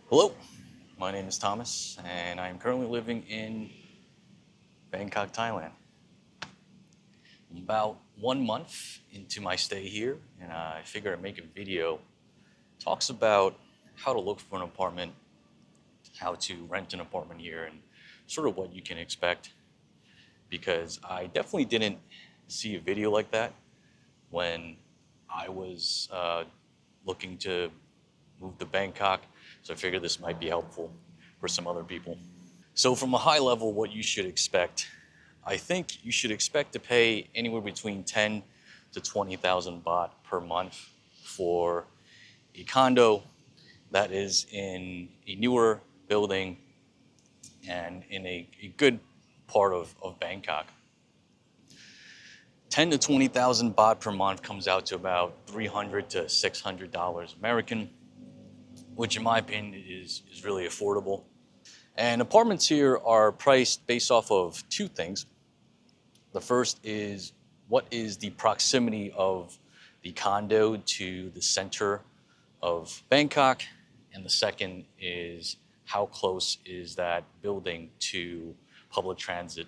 Hello, my name is Thomas, and I am currently living in Bangkok, Thailand. I'm about 1 month into my stay here, and I figured I'd make a video. Talks about how to look for an apartment, how to rent an apartment here, and sort of what you can expect. Because I definitely didn't see a video like that when I was looking to move to Bangkok, so I figured this might be helpful for some other people. So, from a high level, what you should expect, I think you should expect to pay anywhere between 10 to 20,000 baht per month for a condo that is in a newer building and in a good part of Bangkok. 10 to 20,000 baht per month comes out to about 300 to $600 American, which in my opinion is really affordable. And apartments here are priced based off of two things. The first is what is the proximity of the condo to the center of Bangkok, and the second is how close is that building to public transit,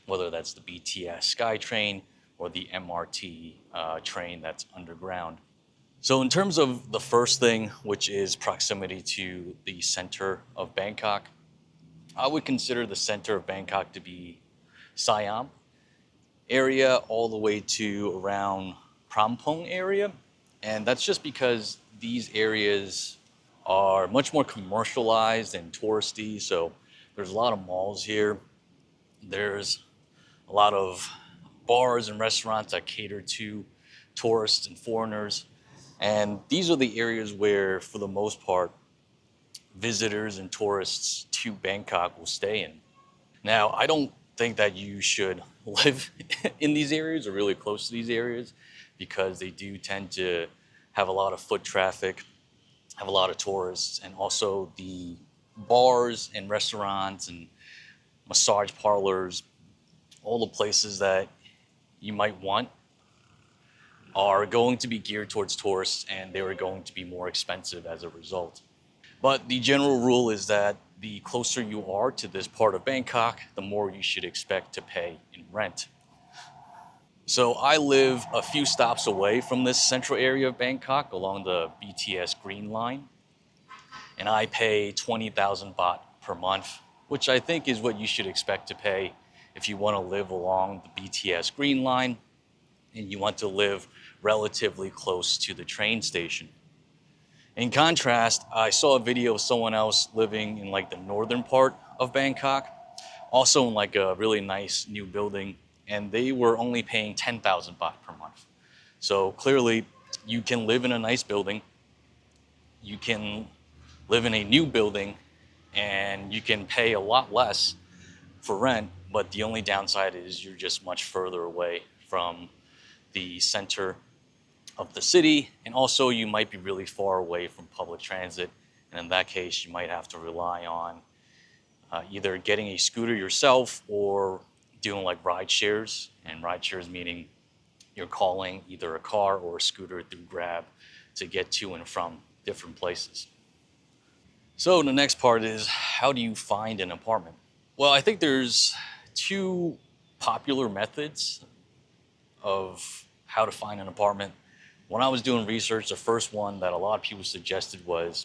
whether that's the BTS SkyTrain or the MRT train that's underground. So, in terms of the first thing, which is proximity to the center of Bangkok, I would consider the center of Bangkok to be Siam area all the way to around Prampong area. And that's just because these areas are much more commercialized and touristy. So there's a lot of malls here. There's a lot of bars and restaurants that cater to tourists and foreigners. And these are the areas where, for the most part, visitors and tourists to Bangkok will stay in. Now, I don't think that you should live in these areas or really close to these areas because they do tend to have a lot of foot traffic, have a lot of tourists, and also the bars and restaurants and massage parlors, all the places that you might want are going to be geared towards tourists and they are going to be more expensive as a result. But the general rule is that the closer you are to this part of Bangkok, the more you should expect to pay in rent. So I live a few stops away from this central area of Bangkok along the BTS Green Line, and I pay 20,000 baht per month, which I think is what you should expect to pay if you want to live along the BTS Green Line and you want to live relatively close to the train station. In contrast, I saw a video of someone else living in like the northern part of Bangkok, also in like a really nice new building, and they were only paying 10,000 baht per month. So clearly, you can live in a nice building, you can live in a new building, and you can pay a lot less for rent, but the only downside is you're just much further away from the center of the city, and also you might be really far away from public transit, and in that case you might have to rely on either getting a scooter yourself or doing like ride shares, and ride shares meaning you're calling either a car or a scooter through Grab to get to and from different places. So the next part is, how do you find an apartment? Well, I think there's two popular methods of how to find an apartment. When I was doing research, the first one that a lot of people suggested was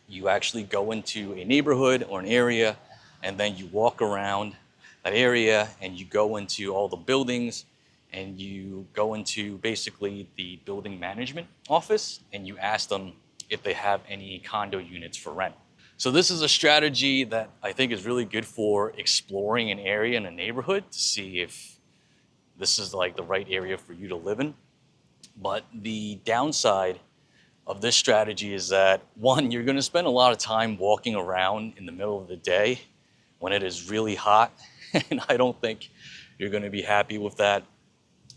you actually go into a neighborhood or an area and then you walk around that area and you go into all the buildings and you go into basically the building management office and you ask them if they have any condo units for rent. So this is a strategy that I think is really good for exploring an area in a neighborhood to see if this is like the right area for you to live in. But the downside of this strategy is that, one, you're going to spend a lot of time walking around in the middle of the day when it is really hot, and I don't think you're going to be happy with that.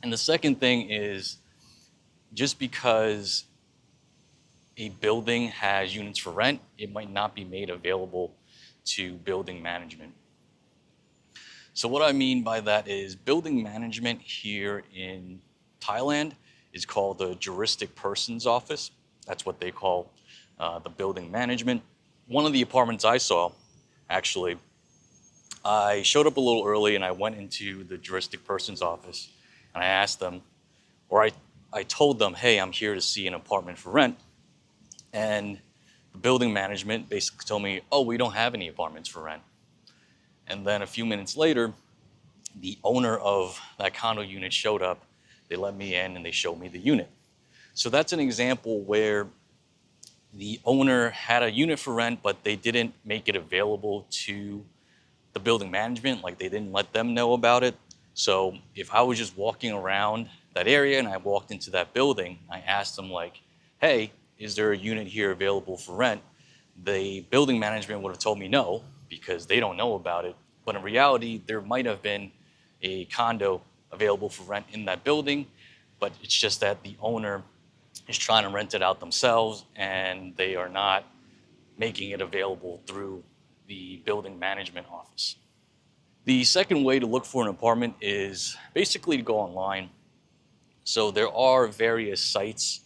And the second thing is, just because a building has units for rent, it might not be made available to building management. So what I mean by that is building management here in Thailand is called the Juristic Persons Office. That's what they call the building management. one of the apartments I saw, actually, I showed up a little early and I went into the juristic person's office and I asked them, or I told them, hey, I'm here to see an apartment for rent. And the building management basically told me, oh, we don't have any apartments for rent. And then a few minutes later, the owner of that condo unit showed up. They let me in and they showed me the unit. So that's an example where the owner had a unit for rent, but they didn't make it available to the building management. Like they didn't let them know about it. So if I was just walking around that area and I walked into that building, I asked them like, hey, is there a unit here available for rent? The building management would have told me no, because they don't know about it. But in reality, there might have been a condo available for rent in that building, but it's just that the owner is trying to rent it out themselves and they are not making it available through the building management office. The second way to look for an apartment is basically to go online. So there are various sites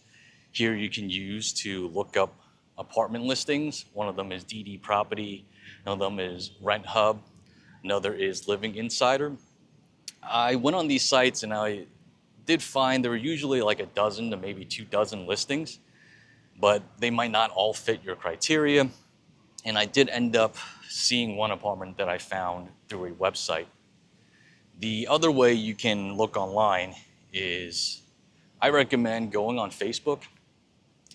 here you can use to look up apartment listings. One of them is DD Property, another them is Rent Hub, another is Living Insider. I went on these sites and I did find there were usually like a dozen to maybe 2 dozen listings, but they might not all fit your criteria. And I did end up seeing one apartment that I found through a website. The other way you can look online is I recommend going on Facebook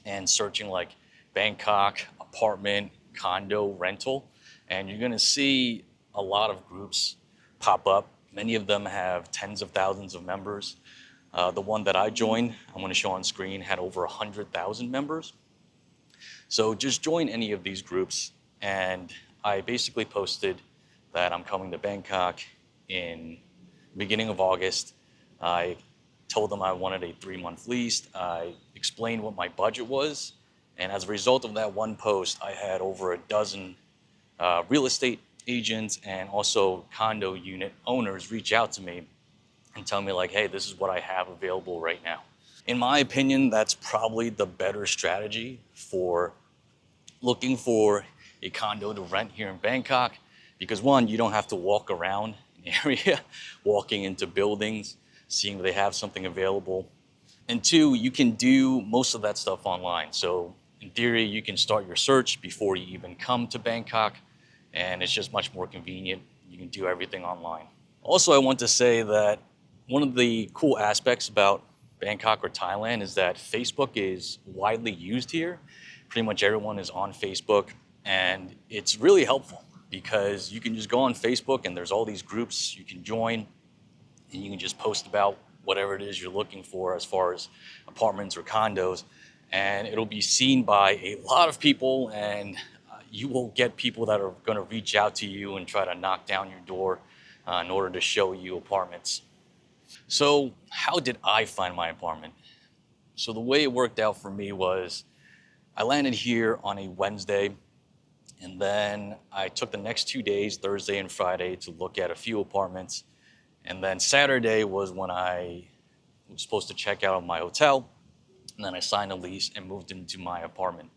and searching like Bangkok apartment condo rental, and you're gonna see a lot of groups pop up. Many of them have tens of thousands of members. The one that I joined, I'm gonna show on screen, had over 100,000 members. So just join any of these groups, and I basically posted that I'm coming to Bangkok in the beginning of August. I told them I wanted a 3-month lease. I explained what my budget was, and as a result of that one post, I had over a dozen real estate agents and also condo unit owners reach out to me and tell me like, hey, this is what I have available right now. In my opinion, that's probably the better strategy for looking for a condo to rent here in Bangkok, because one, you don't have to walk around an area, walking into buildings, seeing if they have something available. And two, you can do most of that stuff online. So in theory, you can start your search before you even come to Bangkok, and it's just much more convenient. You can do everything online. Also, I want to say that one of the cool aspects about Bangkok or Thailand is that Facebook is widely used here. Pretty much everyone is on Facebook, and it's really helpful because you can just go on Facebook and there's all these groups you can join, and you can just post about whatever it is you're looking for as far as apartments or condos, and it'll be seen by a lot of people, and you will get people that are going to reach out to you and try to knock down your door in order to show you apartments. So how did I find my apartment? So the way it worked out for me was I landed here on a Wednesday, and then I took the next 2 days, Thursday and Friday, to look at a few apartments. And then Saturday was when I was supposed to check out of my hotel, and then I signed a lease and moved into my apartment.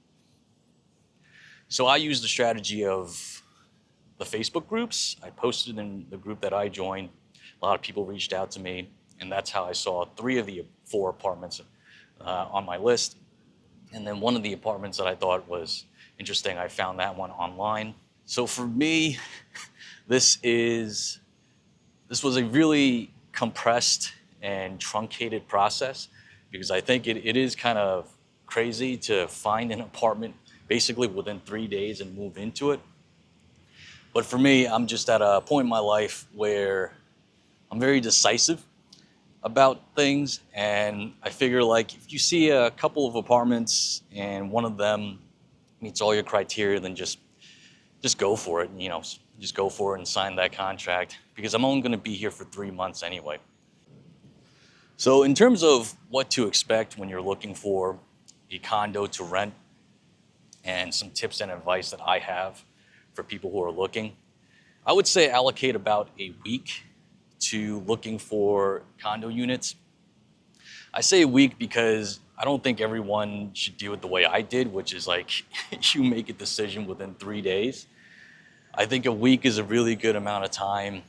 So I used the strategy of the Facebook groups. I posted in the group that I joined. A lot of people reached out to me, and that's how I saw 3 of the 4 apartments on my list. And then one of the apartments that I thought was interesting, I found that one online. So for me, this was a really compressed and truncated process, because I think it is kind of crazy to find an apartment basically within 3 days and move into it. But for me, I'm just at a point in my life where I'm very decisive about things, and I figure like if you see a couple of apartments and one of them meets all your criteria, then just go for it. Just go for it and sign that contract, because I'm only going to be here for 3 months anyway. So in terms of what to expect when you're looking for a condo to rent, and some tips and advice that I have for people who are looking, I would say allocate about a week to looking for condo units. I say a week because I don't think everyone should do it the way I did, which is like you make a decision within 3 days. I think a week is a really good amount of time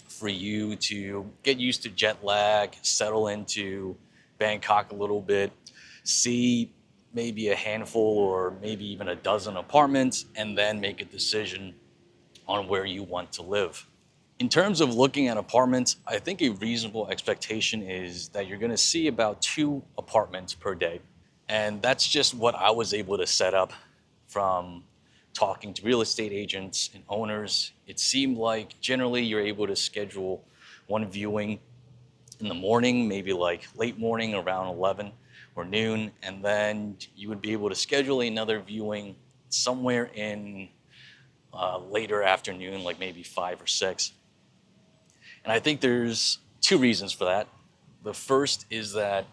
for you to get used to jet lag, settle into Bangkok a little bit, see maybe a handful or maybe even a dozen apartments, and then make a decision on where you want to live. In terms of looking at apartments, I think a reasonable expectation is that you're going to see about 2 apartments per day. And that's just what I was able to set up from talking to real estate agents and owners. It seemed like generally you're able to schedule one viewing in the morning, maybe like late morning around 11 or noon, and then you would be able to schedule another viewing somewhere in later afternoon, like maybe 5 or 6. And I think there's 2 reasons for that. The first is that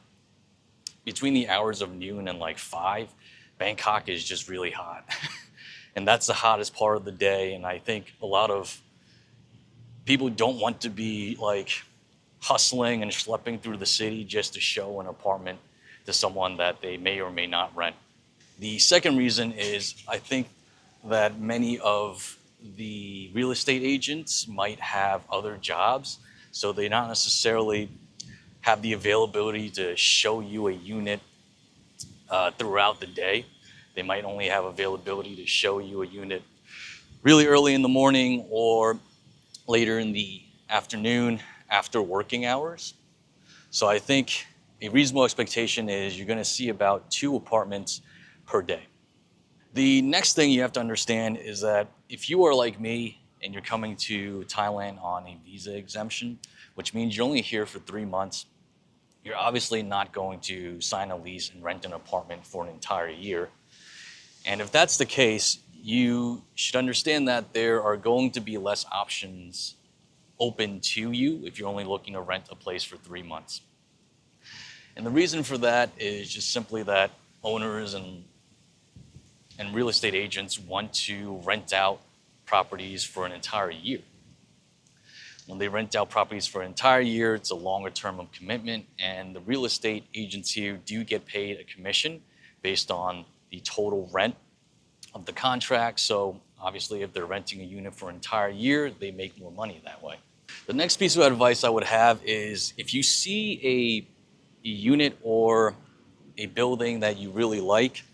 between the hours of noon and like 5, Bangkok is just really hot. And that's the hottest part of the day. And I think a lot of people don't want to be like hustling and schlepping through the city just to show an apartment to someone that they may or may not rent. The second reason is I think that many of the real estate agents might have other jobs, so they not necessarily have the availability to show you a unit throughout the day. They might only have availability to show you a unit really early in the morning or later in the afternoon after working hours. So I think a reasonable expectation is you're going to see about 2 apartments per day. The next thing you have to understand is that if you are like me and you're coming to Thailand on a visa exemption, which means you're only here for 3 months, you're obviously not going to sign a lease and rent an apartment for an entire year. And if that's the case, you should understand that there are going to be less options open to you if you're only looking to rent a place for 3 months. And the reason for that is just simply that owners and real estate agents want to rent out properties for an entire year. When they rent out properties for an entire year, it's a longer term of commitment, and the real estate agents here do get paid a commission based on the total rent of the contract. So obviously, if they're renting a unit for an entire year, they make more money that way. The next piece of advice I would have is if you see a unit or a building that you really like,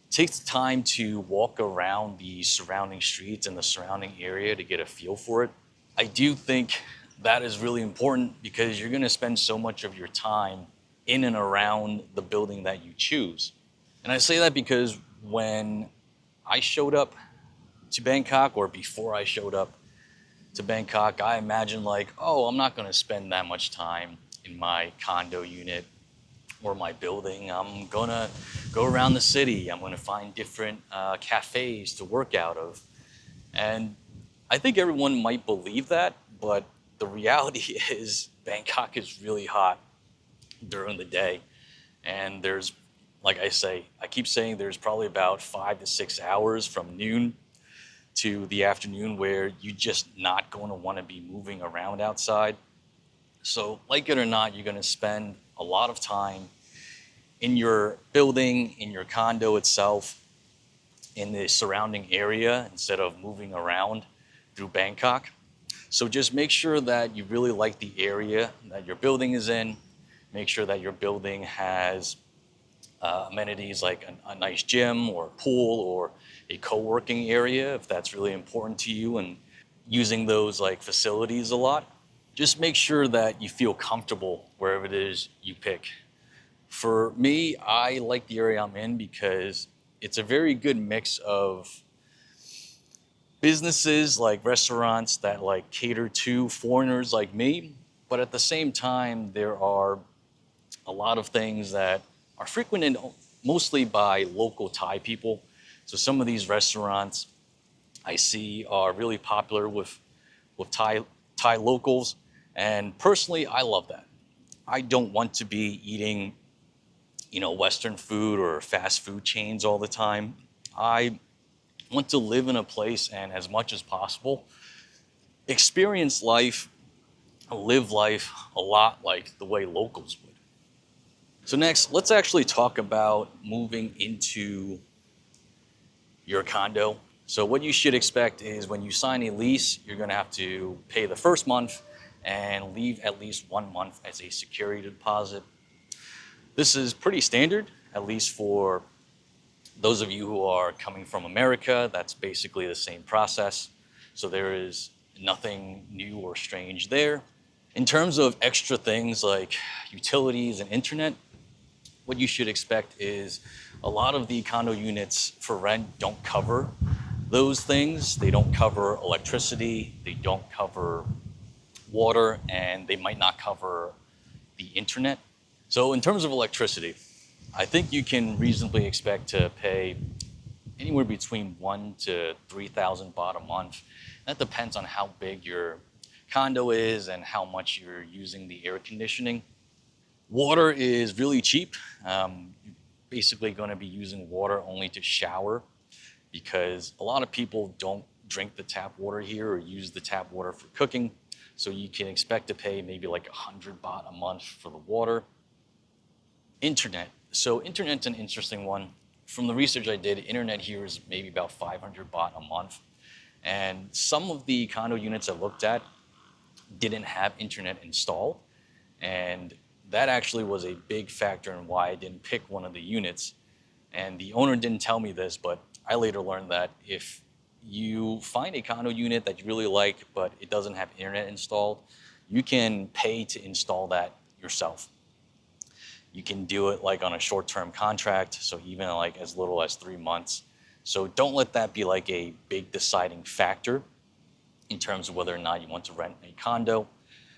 take the time to walk around the surrounding streets and the surrounding area to get a feel for it. I do think that is really important because you're going to spend so much of your time in and around the building that you choose. And I say that because when I showed up to Bangkok, or before I showed up to Bangkok, I imagined like, oh, I'm not going to spend that much time in my condo unit or my building. I'm going to go around the city. I'm going to find different cafes to work out of. And I think everyone might believe that, but the reality is Bangkok is really hot during the day. And there's, like I keep saying there's probably about 5 to 6 hours from noon to the afternoon where you're just not going to want to be moving around outside. So like it or not, you're going to spend a lot of time in your building, in your condo itself, in the surrounding area instead of moving around through Bangkok. So just make sure that you really like the area that your building is in. Make sure that your building has amenities like a nice gym or pool or a co-working area if that's really important to you and using those like facilities a lot. Just make sure that you feel comfortable wherever it is you pick. For me, I like the area I'm in because it's a very good mix of businesses like restaurants that like cater to foreigners like me, but at the same time, there are a lot of things that are frequented mostly by local Thai people. So some of these restaurants I see are really popular with Thai locals, and personally, I love that. I don't want to be eating, Western food or fast food chains all the time. I want to live in a place and, as much as possible, experience life, live life a lot like the way locals would. So next, let's actually talk about moving into your condo. So what you should expect is when you sign a lease, you're going to have to pay the first month and leave at least 1 month as a security deposit. This is pretty standard, at least for those of you who are coming from America. That's basically the same process. So there is nothing new or strange there. In terms of extra things like utilities and internet, what you should expect is a lot of the condo units for rent don't cover those things. They don't cover electricity, they don't cover water, and they might not cover the internet. So in terms of electricity, I think you can reasonably expect to pay anywhere between 1 to 3,000 baht a month. That depends on how big your condo is and how much you're using the air conditioning. Water is really cheap. You're basically going to be using water only to shower because a lot of people don't drink the tap water here or use the tap water for cooking. So you can expect to pay maybe like 100 baht a month for the water. Internet. So internet's an interesting one. From the research I did, internet here is maybe about 500 baht a month. And some of the condo units I looked at didn't have internet installed. And that actually was a big factor in why I didn't pick one of the units. And the owner didn't tell me this, but I later learned that if you find a condo unit that you really like, but it doesn't have internet installed, you can pay to install that yourself. You can do it like on a short-term contract, so even like as little as 3 months. So don't let that be like a big deciding factor in terms of whether or not you want to rent a condo.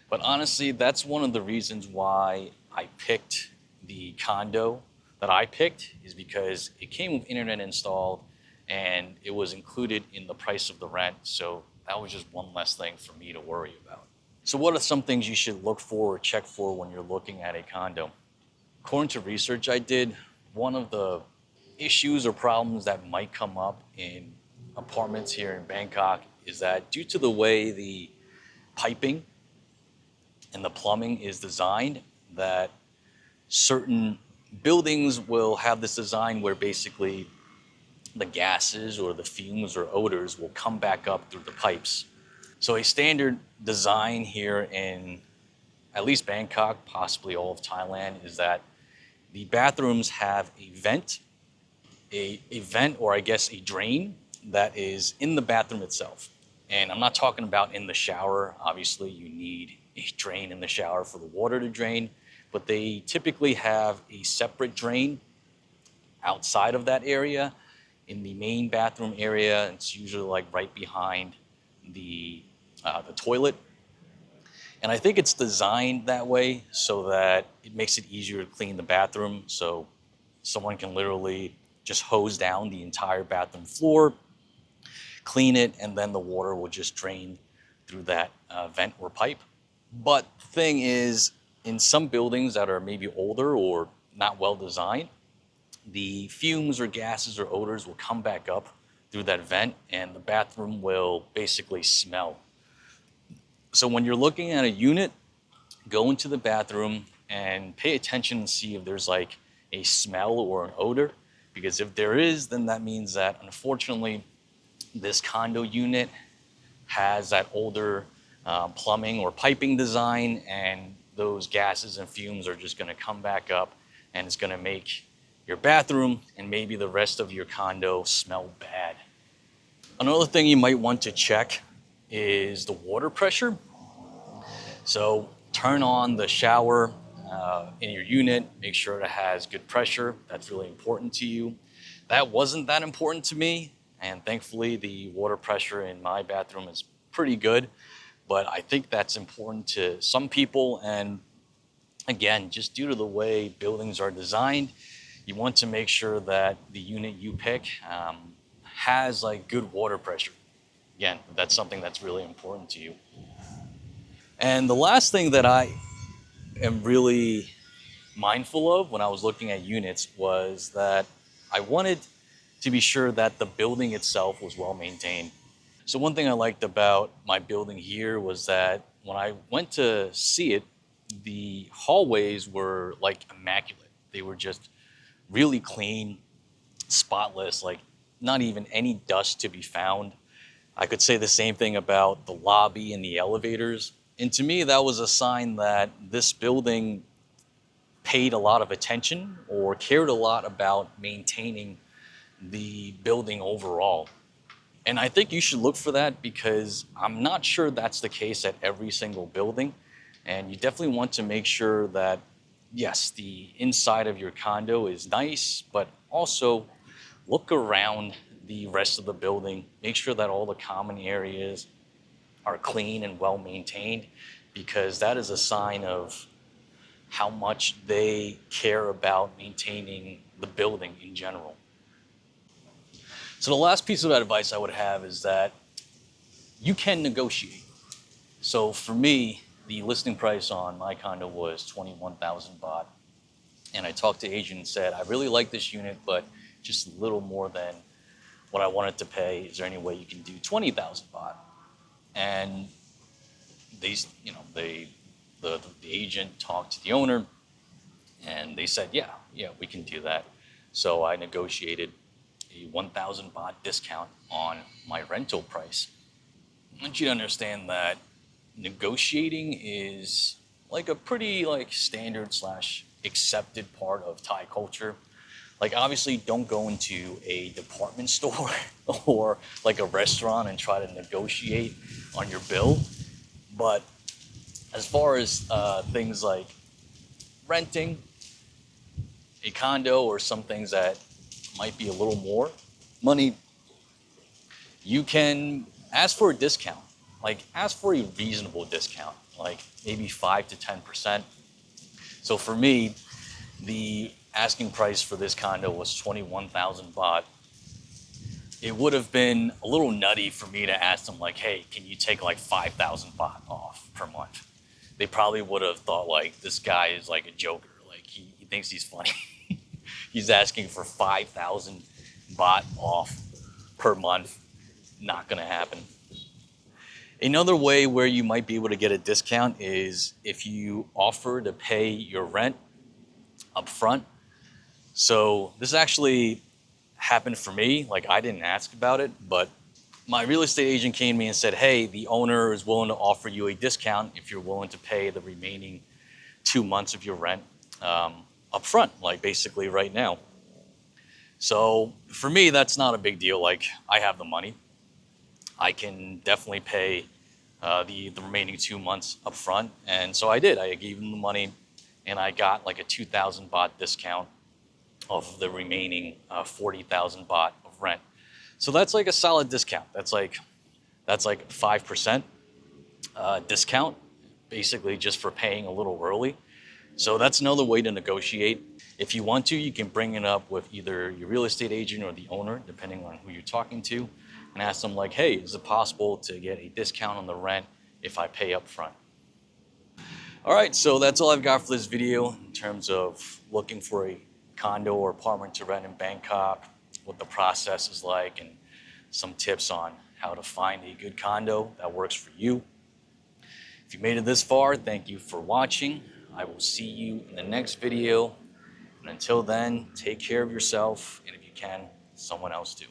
But honestly, that's one of the reasons why I picked the condo that I picked, is because it came with internet installed and it was included in the price of the rent. So that was just one less thing for me to worry about. So what are some things you should look for or check for when you're looking at a condo? According to research I did, one of the issues or problems that might come up in apartments here in Bangkok is that due to the way the piping and the plumbing is designed, that certain buildings will have this design where basically the gases or the fumes or odors will come back up through the pipes. So a standard design here in at least Bangkok, possibly all of Thailand, is that the bathrooms have a vent, or I guess a drain that is in the bathroom itself. And I'm not talking about in the shower. Obviously, you need a drain in the shower for the water to drain, but they typically have a separate drain outside of that area in the main bathroom area. It's usually like right behind the toilet. And I think it's designed that way so that it makes it easier to clean the bathroom. So someone can literally just hose down the entire bathroom floor, clean it, and then the water will just drain through that vent or pipe. But the thing is, in some buildings that are maybe older or not well designed, the fumes or gases or odors will come back up through that vent and the bathroom will basically smell. So when you're looking at a unit, go into the bathroom and pay attention and see if there's like a smell or an odor. Because if there is, then that means that unfortunately this condo unit has that older plumbing or piping design, and those gases and fumes are just going to come back up and it's going to make your bathroom and maybe the rest of your condo smell bad. Another thing you might want to check is the water pressure. So turn on the shower in your unit, make sure it has good pressure. That's really important to you. That wasn't that important to me, and thankfully the water pressure in my bathroom is pretty good, but I think that's important to some people. And again, just due to the way buildings are designed, you want to make sure that the unit you pick has like good water pressure. Again, that's something that's really important to you. And the last thing that I am really mindful of when I was looking at units was that I wanted to be sure that the building itself was well maintained. So one thing I liked about my building here was that when I went to see it, the hallways were like immaculate. They were just really clean, spotless, like not even any dust to be found. I could say the same thing about the lobby and the elevators. And to me, that was a sign that this building paid a lot of attention or cared a lot about maintaining the building overall. And I think you should look for that because I'm not sure that's the case at every single building. And you definitely want to make sure that, yes, the inside of your condo is nice, but also look around the rest of the building. Make sure that all the common areas are clean and well maintained because that is a sign of how much they care about maintaining the building in general. So the last piece of advice I would have is that you can negotiate. So for me, the listing price on my condo was 21,000 baht. And I talked to the agent and said, I really like this unit, but just a little more than what I wanted to pay. Is there any way you can do 20,000 baht? And they, the agent talked to the owner and they said, yeah, we can do that. So I negotiated a 1,000 baht discount on my rental price. I want you to understand that negotiating is like a pretty standard slash accepted part of Thai culture. Like obviously don't go into a department store or like a restaurant and try to negotiate on your bill. But as far as things like renting a condo or some things that might be a little more money, you can ask for a discount. Like ask for a reasonable discount, like maybe 5 to 10%. So for me, the asking price for this condo was 21,000 baht. It would have been a little nutty for me to ask them like, hey, can you take like 5,000 baht off per month? They probably would have thought like this guy is like a joker, like he thinks he's funny. He's asking for 5,000 baht off per month. Not gonna happen. Another way where you might be able to get a discount is if you offer to pay your rent up front. So this actually happened for me. Like I didn't ask about it, but my real estate agent came to me and said, hey, the owner is willing to offer you a discount if you're willing to pay the remaining 2 months of your rent up front, like basically right now. So for me, that's not a big deal. Like I have the money. I can definitely pay the remaining 2 months up front. And so I did. I gave them the money and I got like a 2,000 baht discount of the remaining 40,000 baht of rent. So that's like a solid discount. That's like 5% discount, basically just for paying a little early. So that's another way to negotiate. If you want to, you can bring it up with either your real estate agent or the owner, depending on who you're talking to, and ask them like, hey, is it possible to get a discount on the rent if I pay up front? All right, so that's all I've got for this video in terms of looking for a condo or apartment to rent in Bangkok, what the process is like, and some tips on how to find a good condo that works for you. If you made it this far, thank you for watching. I will see you in the next video. And until then, take care of yourself, and if you can, someone else too.